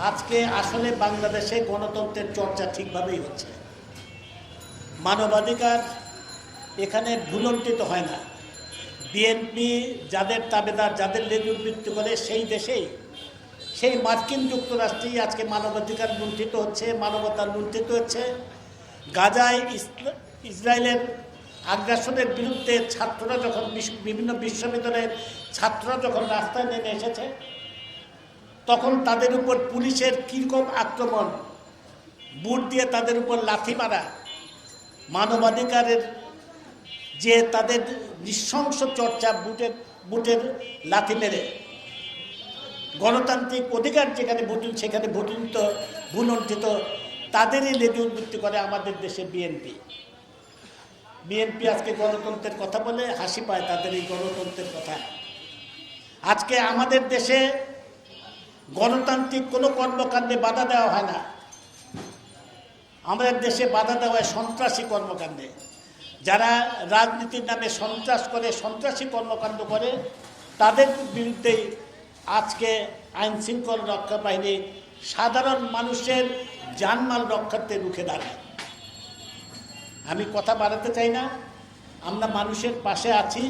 আজকে আসলে বাংলাদেশে গণতন্ত্রের চর্চা ঠিকভাবেই হচ্ছে। মানবাধিকার এখানে ভুলণ্ঠিত হয় না। বিএনপি যাদের তাবেদার, যাদের লেজুবৃত্তি করে সেই দেশেই, সেই মার্কিন যুক্তরাষ্ট্রেই আজকে মানবাধিকার লুণ্ঠিত হচ্ছে, মানবতা লুণ্ঠিত হচ্ছে। গাজায় ইসরায়েলের আগ্রাসনের বিরুদ্ধে ছাত্ররা যখন, বিভিন্ন বিশ্ববিদ্যালয়ের ছাত্ররা যখন রাস্তায় নেমে এসেছে, তখন তাদের উপর পুলিশের কীরকম আক্রমণ, বুট দিয়ে তাদের উপর লাথি মারা, মানবাধিকারের যে তাদের নৃশংস চর্চা, বুটের লাথি মেরে গণতান্ত্রিক অধিকার যেখানে সেখানে ভুলণ্ঠিত, তাদেরই লেজুবৃত্তি করে আমাদের দেশে বিএনপি। আজকে গণতন্ত্রের কথা বলে হাসি পায় তাদের এই গণতন্ত্রের কথা। আজকে আমাদের দেশে গণতান্ত্রিক কোনো কর্মকাণ্ডে বাধা দেওয়া হয় না। আমাদের দেশে বাধা দেওয়া হয় সন্ত্রাসী কর্মকাণ্ডে। যারা রাজনীতির নামে সন্ত্রাস করে, সন্ত্রাসী কর্মকাণ্ড করে, তাদের বিরুদ্ধেই আজকে আইন শৃঙ্খলা রক্ষা বাহিনী সাধারণ মানুষের জানমাল রক্ষার্থে রুখে দাঁড়ায়। আমি কথা বাড়াতে চাই না। আমরা মানুষের পাশে আছি,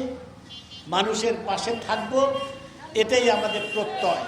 মানুষের পাশে থাকব, এটাই আমাদের প্রত্যয়।